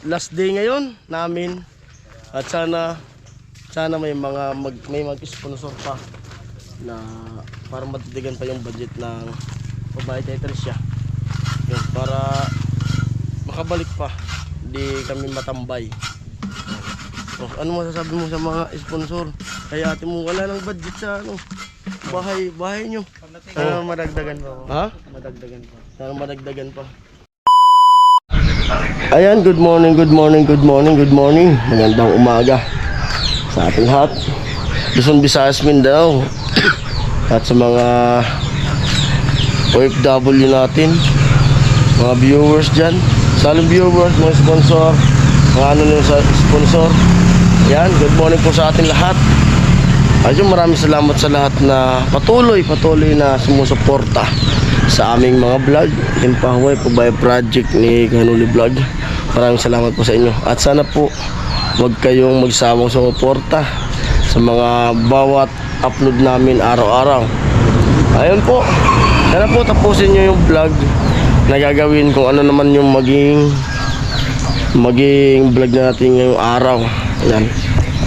last day ngayon namin at sana may mag-sponsor pa na para matitigan pa yung budget ng babae kay Tricia. Yun, para makabalik pa, hindi kami matambay. Oh, ano masasabi mo sa mga sponsor? Kaya ate mo wala nang budget sa bahay nyo. Sana madagdagan pa. Ha? Madagdagan pa. Sana madagdagan pa. Ayan, good morning. Magandang umaga sa ating lahat. Luzon, Visayas, Mindanao. At sa mga OFW natin, mga viewers dyan, salong viewers, mga sponsor, mga ano nyo sa sponsor. Ayan, good morning po sa ating lahat. Ayun, maraming salamat sa lahat na patuloy na sumusuporta sa aming mga vlog. Yung Pahuway Pabayo Project ni Kanuli Vlog. Maraming salamat po sa inyo. At sana po huwag kayong magsawang sumuporta sa mga bawat upload namin araw-araw. Ayun po. Sana po tapusin nyo yung vlog na gagawin kung ano naman yung maging vlog natin ngayong araw. Ayan.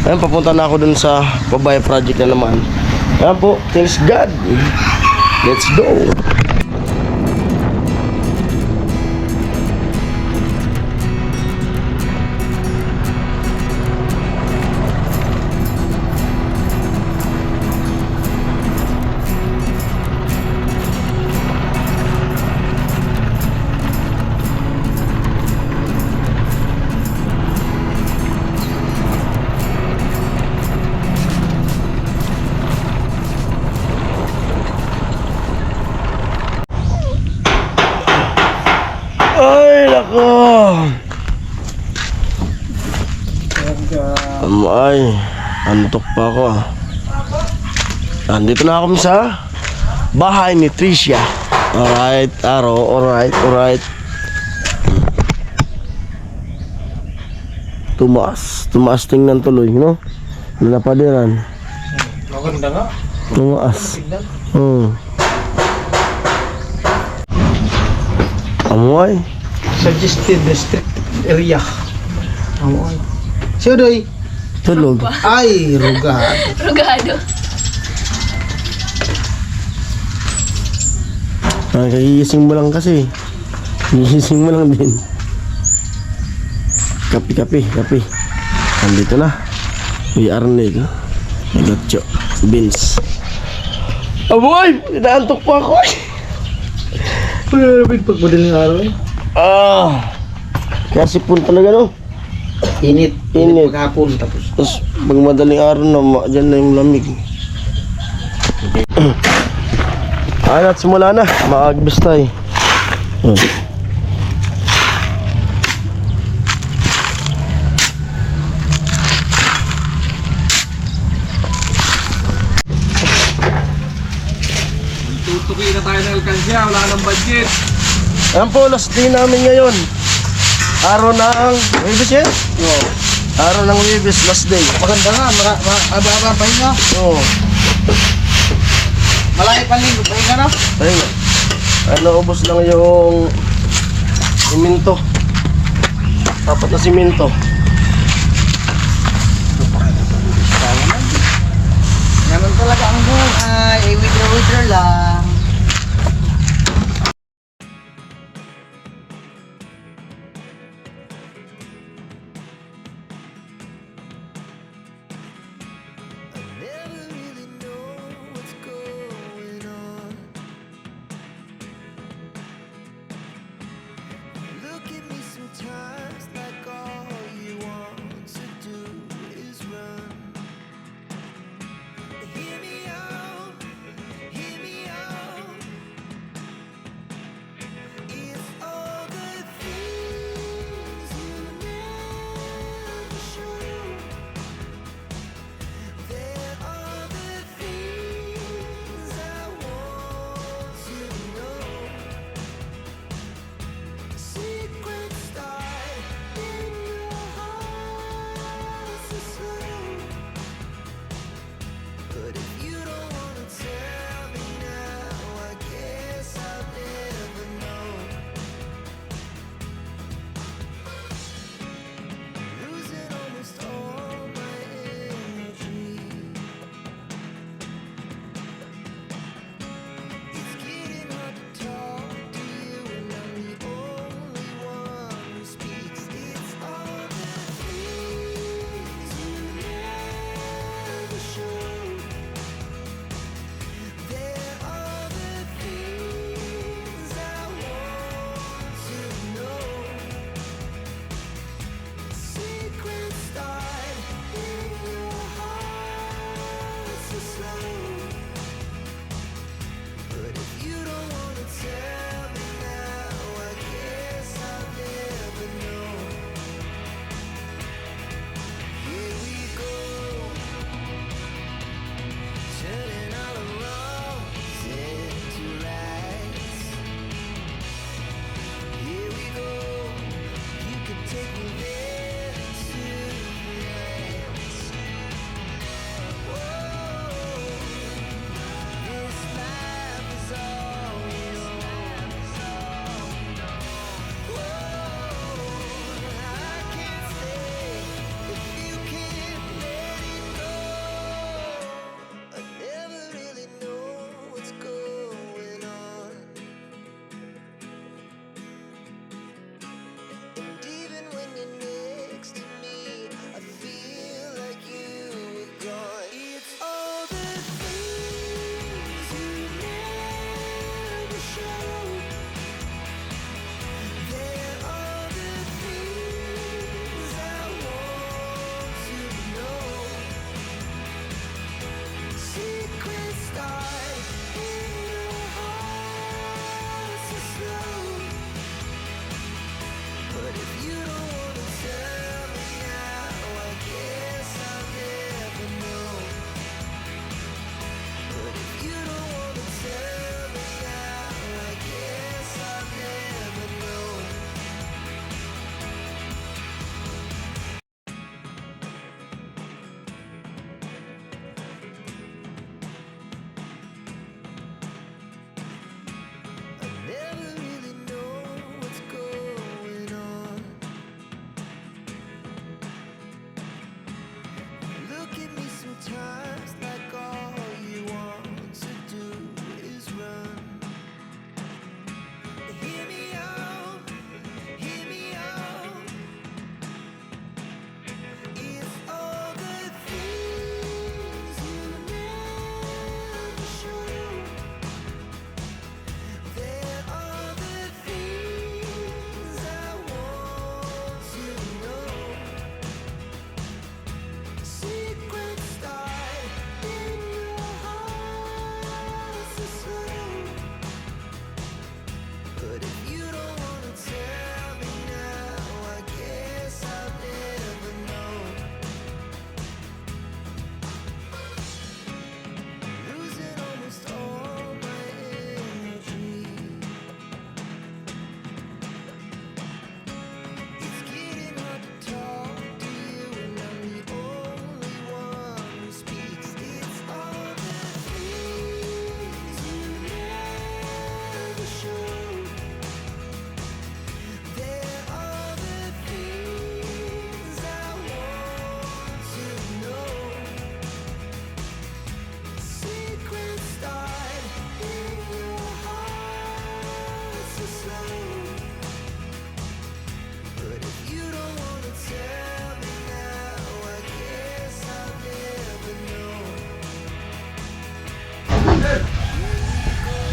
Ayan, papunta na ako dun sa Pabayo Project na naman. Ayan po. Thanks God. Let's go. Ay, nako. Ay, antok pa ako ah. Nandito na ako sa bahay ni Tricia. Alright, alright. Tumaas tingnan tuloy, no? Nalapadiran. Maganda nga. Tumaas. Amoy. Suggested restricted area. Amoy. Siyodoy. Tulog. Ay, rugado. Rugado. Kagigising mo lang kasi. Gigising mo lang din. Kapi. Nandito na. May Arnel. Nagatyo. Beans. Aboy! Inaantok pa ako. Pagmadaling araw eh. Kaya sipon talaga, no? Init. Init. Paghapon tapos. Tapos pag madaling araw na dyan na yung lamig. Ayun, at simula na. Maagbis tayo. Tutuki na tayo ng alkansya. Wala nang budget. Ayan po, last day namin ngayon. Araw ng Webes yan? Oo. Araw ng Webes, last day. Maganda nga. Aba pa yun nga. Oo. Malaki pa linggo. Pahinga ka na. Ayun nga. Ano, ubos lang yung siminto. Dapat na siminto. Ganun talaga ang buhay. Withdraw lang. Hear me out, hear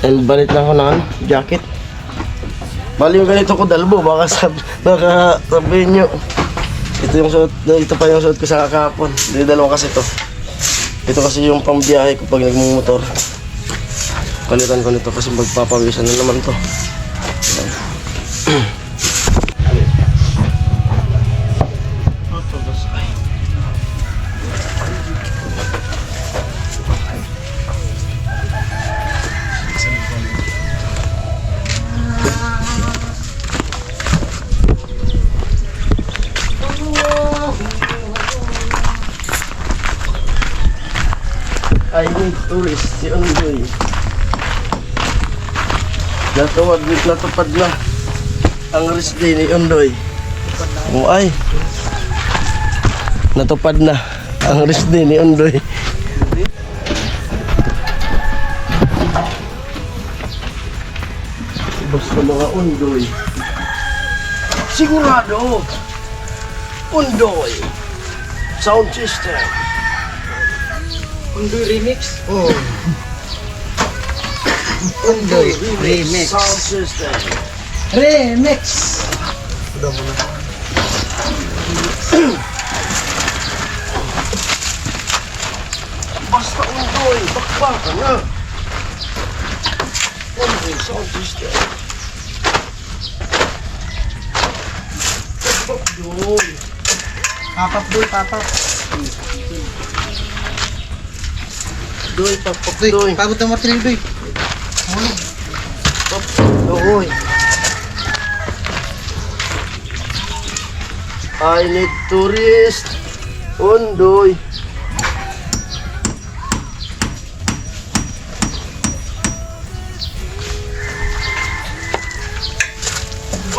And balit lang ko ng jacket. Bali yung ganito ko dalbo, baka sabihin nyo. Ito pa yung suot ko sa kakapon. Hindi dalawa kasi to. Ito kasi yung pangbiyahe ko pag nagmumotor. Palitan ko nito kasi magpapawisan na naman to. I need tourist, si Ondoy. Natupad na ang rest day ni Ondoy. Oh ay, natupad na ang rest day ni Ondoy. Basta mga Ondoy. Sigurado! Ondoy! Sound system. Undoy remix. Oh. Undoy remix. Sound system. Remix. Basta Ondoy, bakbakan na. Ondoy, sound system. Ondoy. Papap doy, papap. Doy, papap, Doy, doy. pagod ang martilyo doy. Doy. I need tourist. Ondoy.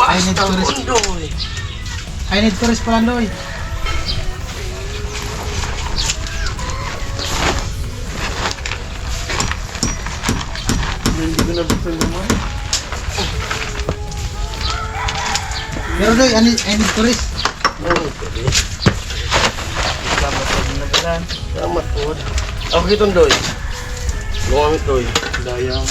I need Basta tourist. Ondoy. I need tourist pala doy. Hindi ko na buksan naman. Pero doy, I need tourist. Salamat po. Ako kitong Doy. Gumamit Doy. Dayang.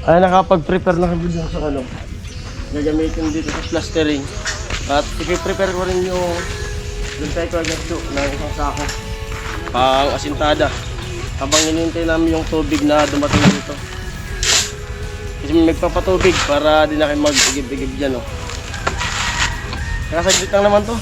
Ay, nakapag-prepare na kami dun sa ano. Gagamitin dito sa plastering. At i-prepare ko rin yung lintay ko agad do na isang sako. Pang asintada. Habang hinihintay namin yung tubig na dumating dito. Kasi may magpapatubig para di na kayo mag-igib-igib dyan. Oh. Kaya saglit lang naman to.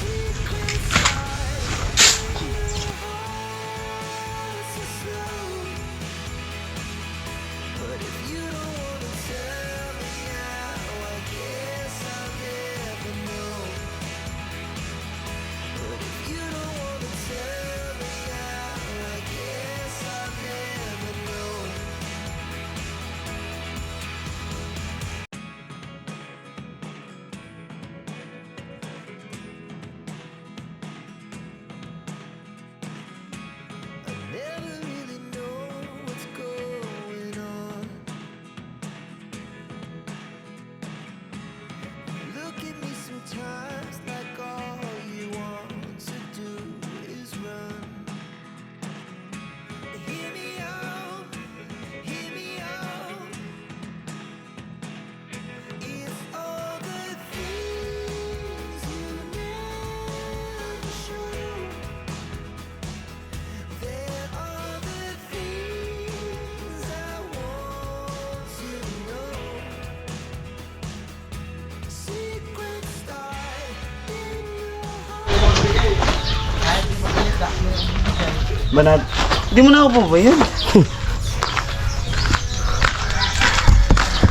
Banat. Hindi mo na ako po ba yun?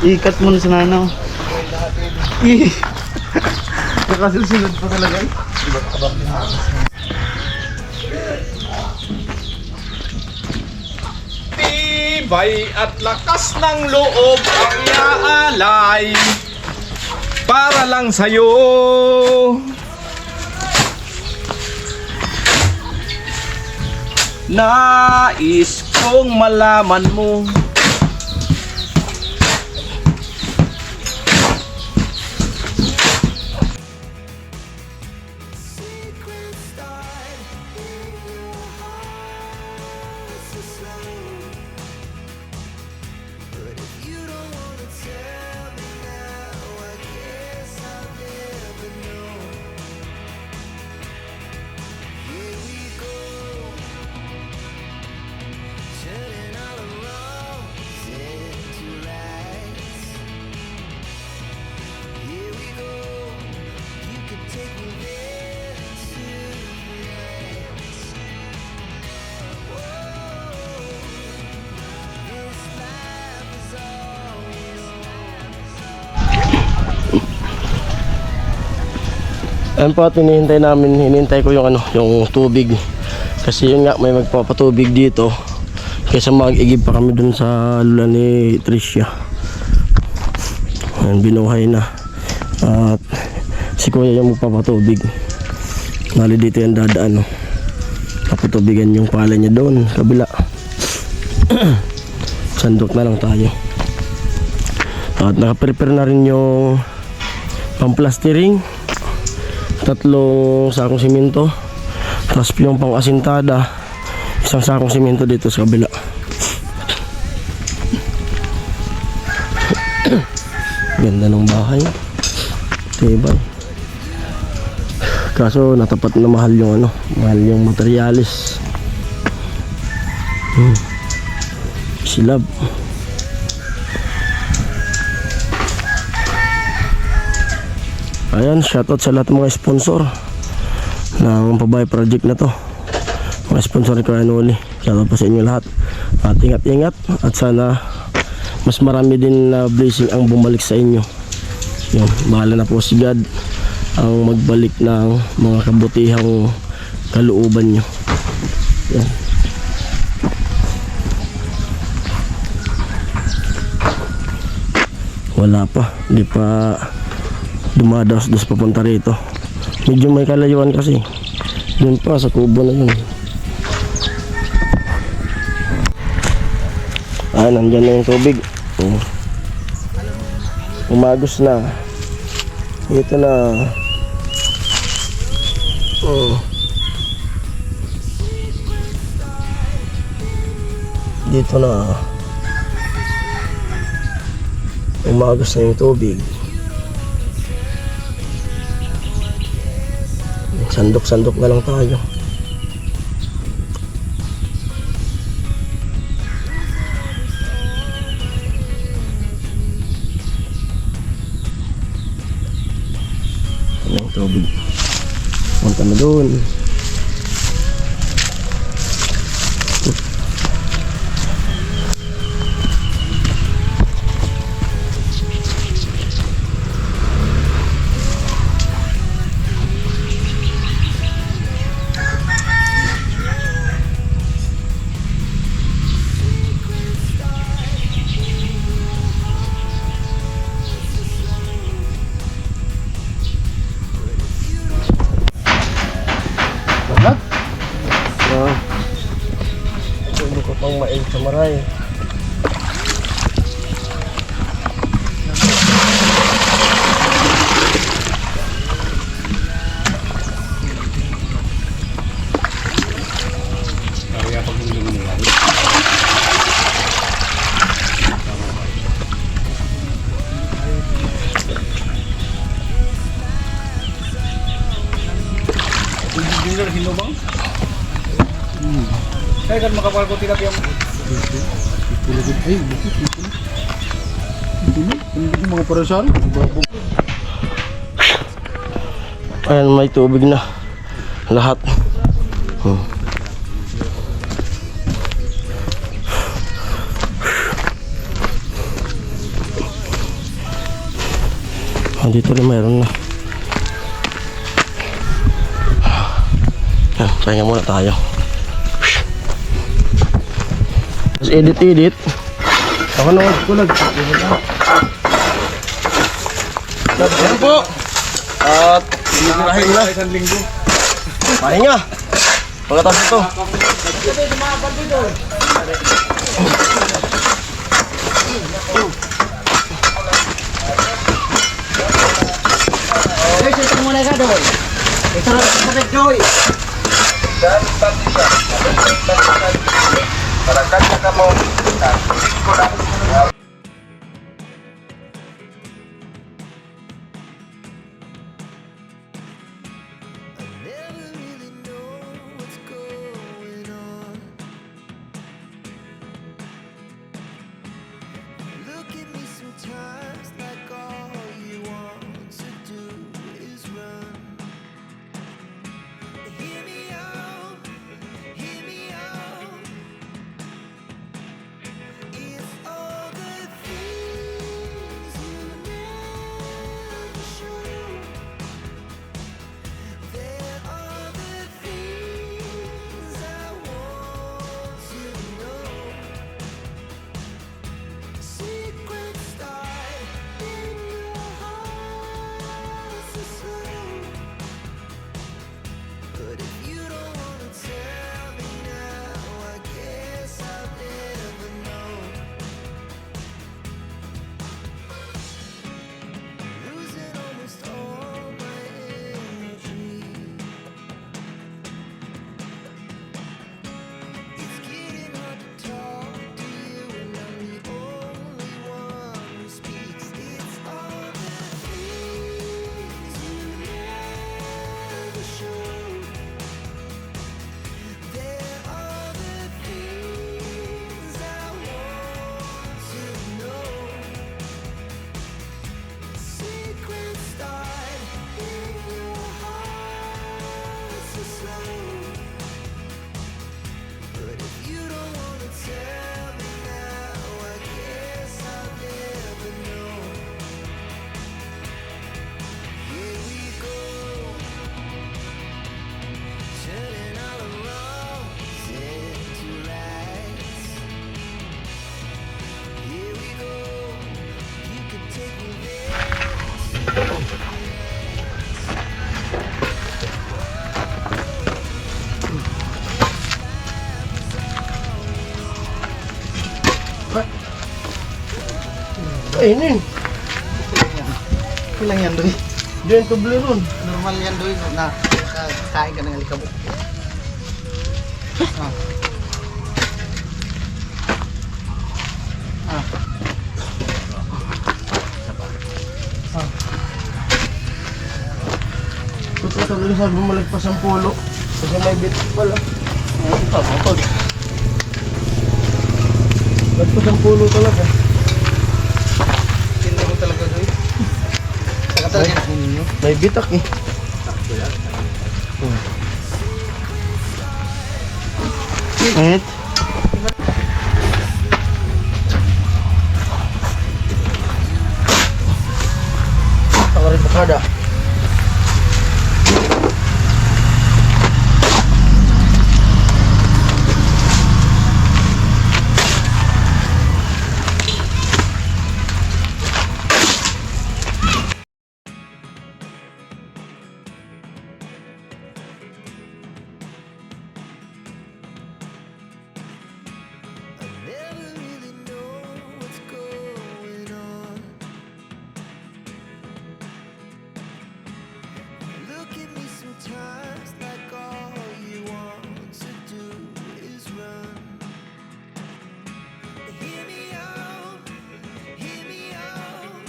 Ikat mo na sa nanaw. Nakasusunod pa talaga. Tibay at lakas ng loob ang iaalay para lang sa'yo. Nais kong malaman mo Ayun po, hinihintay ko yung yung tubig. Kasi yun nga, may magpapatubig dito. Kaysa mag-igib pa kami dun sa lula ni Tricia. Ayun, binuhay na. At si Kuya yung magpapatubig. Nali dito yung dadaan. Papatubigan yung pala niya doon, kabila. Sandok na lang tayo. At nakaprepare na rin yung pamplastering. 3 sakong simento, tapos yung pang asintada 1 sakong simento dito sa kabila. Ganda ng bahay, tibay. Kaso natapat na mahal yung mahal yung materialis. Silab. Ayan, shoutout sa lahat ng mga sponsor ng Pabay project na to. Mga sponsor ni Kuya Noli, shoutout po sa inyo lahat. At ingat-ingat, at sana mas marami din na blessing ang bumalik sa inyo. Yun, bahala na po si God ang magbalik ng mga kabutihang kalooban nyo. Yan. Wala pa, hindi pa dumadas papunta rito. Medyo may kalayuan kasi. Doon pa sa kubo na yun. Nandyan na yung tubig. Umagos na. Ito na. Dito na. Umagos na yung tubig. Sandok-sandok na lang tayo. Ano yung tubig? Punta na doon. Hindi ko pang maig sa maray. Hino bang? Saya kan makapal ko tilapia mo. Ay, bukit. Hindi mga parasal. Ayan, may tubig na lahat. Dito rin mayroon na. Pahinga muna tayo. Tapos edit. Ako na kulag. Yan po. At hinirahin na. Isang linggo. Pahinga. Pagkatapos ito. Guys, ito muna ka doon. Ito na sa Joy. Look at me sometimes like all you want to do is run. Hear me out, hear me out. It's all the things you never show. There are the things I want to know. Secret start in your heart so slow. But if you don't wanna tell me now, I guess I'll never know. Losing almost all my energy. It's getting hard to talk to you, and I'm the only one who speaks. It's all the things you never show. There are the things I want to know. Secret start in your heart so slow. But if you don't wanna tell me now, I guess I'll never know. Here we go, turning all the wrongs into rights. Here we go, you can take me there. Kainin. Ilang yan, Doy? Diyan tubli ron. Normal yan, Doy, na kain ka ng alikabok. Ah. Ah. Ito tuloy sa bumalik pa sa pulo. Kasi may bit pala. Ayun pa, matod. Lagpas ang pulo talaga. Tindi mo talaga, Doy. Saka talaga ninyo. May bitak eh. Wait. Ang rin bakada. Never really know what's going on. Look at me sometimes like all you want to do is run. Hear me out, hear me out.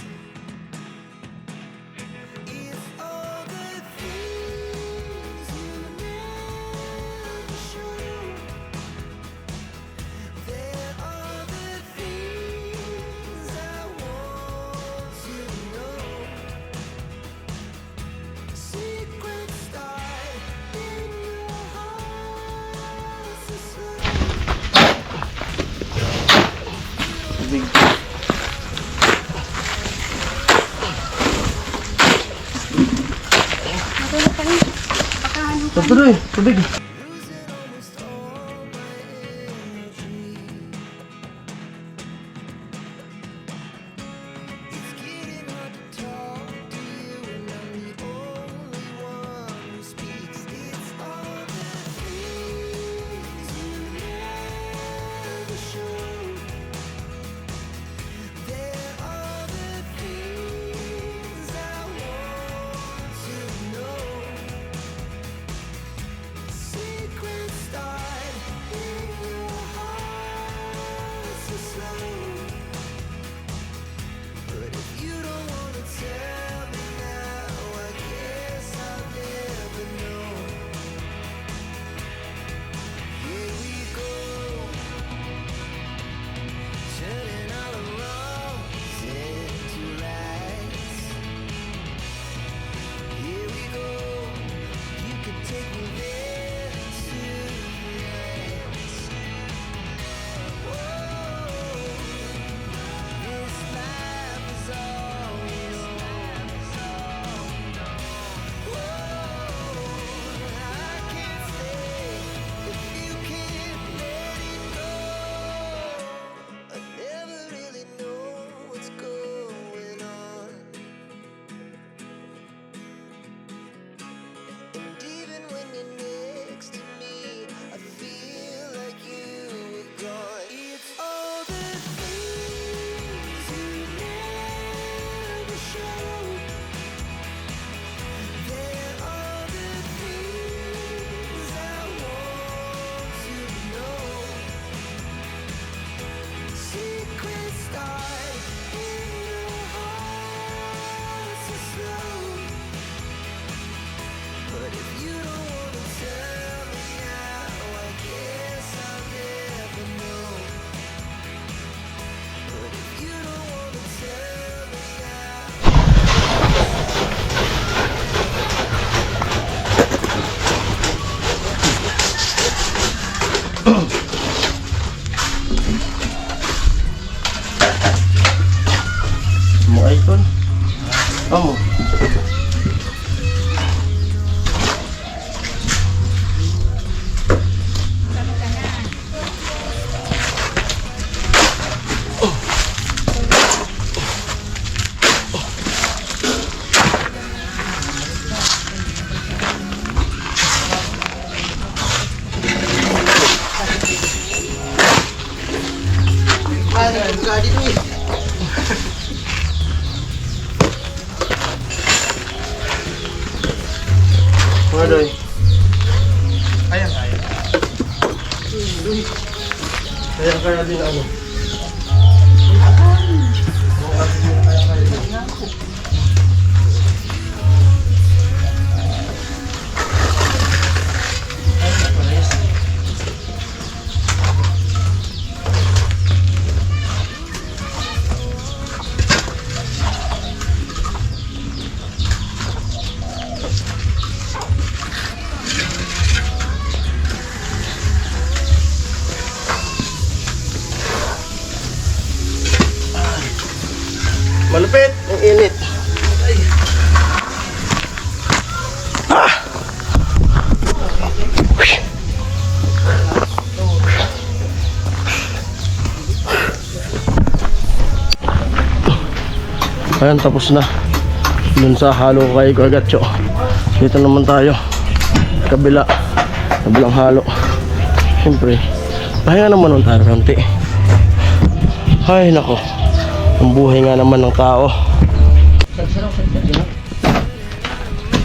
It's all the things you never show. There are the things I want to know. Secret start in your heart so slow. Tuloy, tubig. Mo icon. Amo. Adoy. Kaya. Kaya din ano. Malupit, ang init. Ayan, tapos na dun sa halo kay Gagatcho. Dito naman tayo kabilang halo. Siyempre pahinga naman ng tayo konti. Ay nako, ang buhay nga naman ng tao.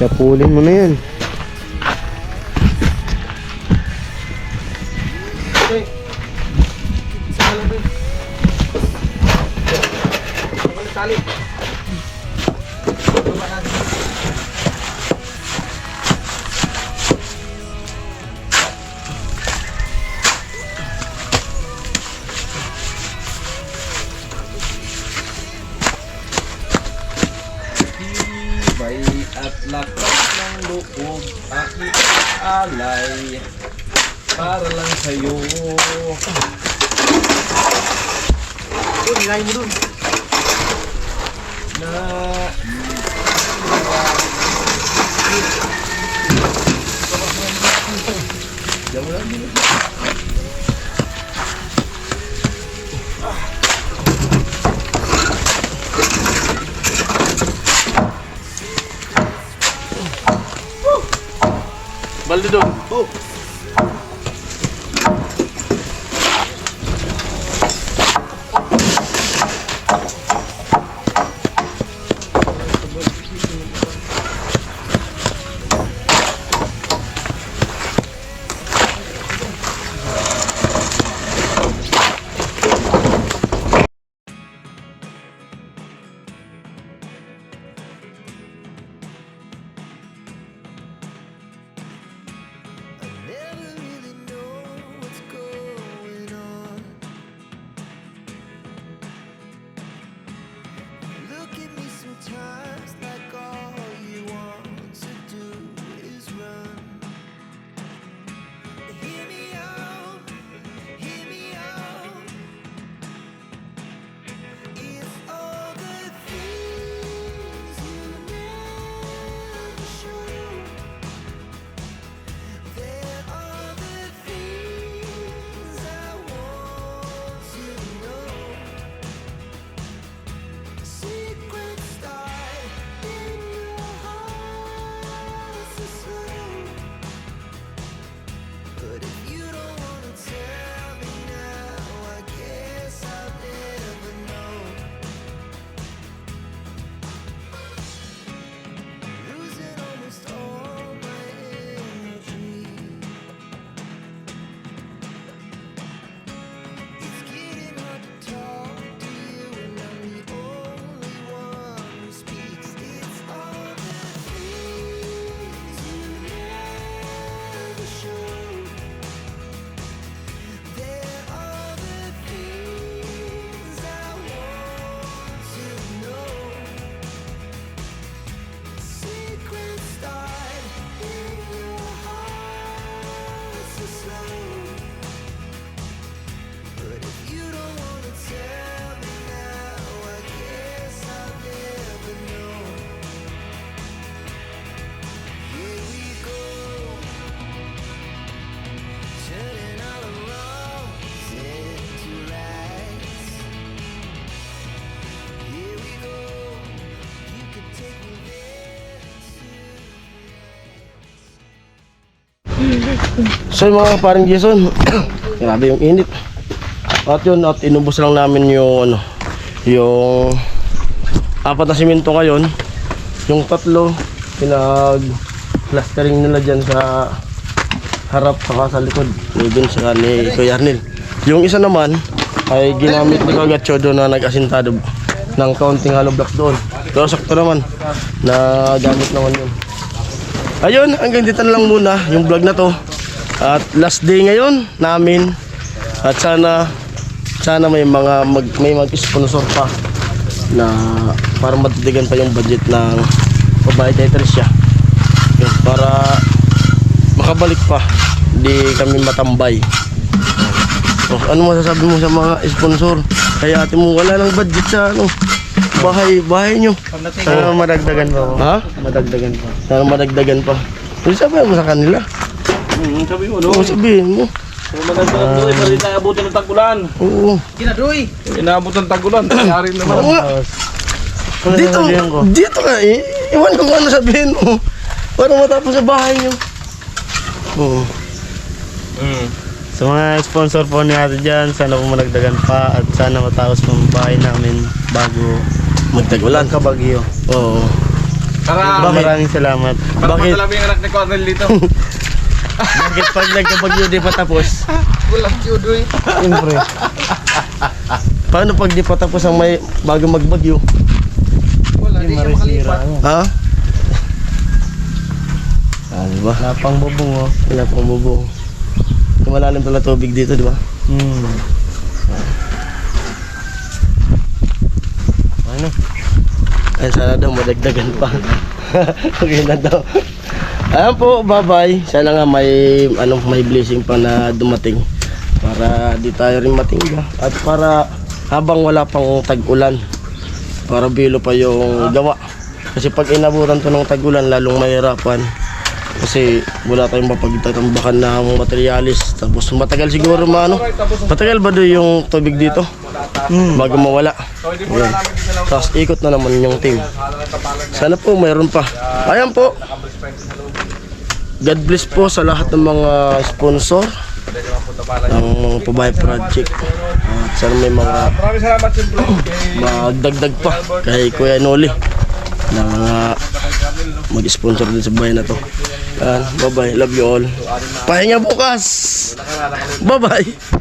Kaya pulin mo na yan. Bay at lakas ng loob aking alay para lang sa'yo. Nilay mo dun. Na Balde doon. Never really know what's going on. Look at me sometimes like all you want to do is run. Hear me out, hear me out. It's all the things you never show. There are the things I want to know. Secrets start in your heart so slow. But if you don't wanna tell me now, I guess I'll never know. Losing almost all my energy. It's getting hard to talk to you, and I'm the only one who speaks. It's all the things you never show. There are the things I want to know. Secrets start in your heart so slow. But if you don't wanna tell me now, I guess I'll never know. Here we go, turning all the wrongs into rights. Here we go, you can take me there too. So yung mga parang Jason, grabe yung init. At yun, at inubos lang namin yung ano, yung 4 na simento ngayon. Yung 3 pinag-plastering nila dyan sa harap saka sa likod. Dun sa ni Kuya Arnel. Yung isa naman ay ginamit ni Kagatcho doon na nag-asintado ng kaunting hollow block doon. Pero sakto naman na gamit naman yun. Ayun, hanggang dito na lang muna yung vlog na to. At last day ngayon namin. At sana may mag-sponsor pa na para matitigan pa yung budget ng babae kay Tricia. Yun, para makabalik pa. Hindi kami matambay. So, ano masasabi mo sa mga sponsor? Kaya ate mo wala nang budget sa ano bahay nyo. Sana madagdagan pa. Ha? Madagdagan pa. Sana madagdagan pa. Ano sabihin mo sa kanila? Sabi mo, Oo, sabihin mo. magandang doon, pero hindi naabutin ng tagulan. Oo. Kinadoy! Inaabot ng tagulan, nangyari naman. Oo nga. Dito ka eh. Iwan ko kung ano sabihin mo. Para matapos sa bahay nyo. Oo. Sa mga sponsor po ni ate dyan, sana po managdagan pa at sana matapos po ang bahay namin bago Magtagulan. kabagyo. Oo. Para, Maraming salamat. para Bakit? matalabi ang anak ni Cornel dito. Bakit pag nagkabagyo di pa tapos? Walang chudoy. Siyempre. Paano pag di pa tapos ang may bago magbagyo? Wala, Hindi di siya marisira. makalipat. Ha? Ah, diba? Wala pang bubong oh. Wala pang bubong. Malalim pala tubig dito, di ba? Ano? Ay, sana daw madagdagan pa. Okay na daw. Ayan po, bye-bye. Sana nga may blessing pa na dumating para di tayo rin matingga at para habang wala pang tag-ulan para bilo pa yung gawa. Kasi pag inabutan to ng tag-ulan lalong mahirapan Kasi wala tayong mapagtatambakan ng materialis. Tapos matagal siguro matagal ba doon yung tubig dito? Bago mawala. Ayan. Tapos ikot na naman yung team. Sana po mayroon pa. Ayan po. God bless po sa lahat ng mga sponsor ng mga Pabay Project. At sana may mga Maraming salamat siyempre kay magdagdag pa kay Kuya Noli na mga mag-sponsor din sa bahay na to. Bye bye, love you all. Pahinga bukas. Bye bye.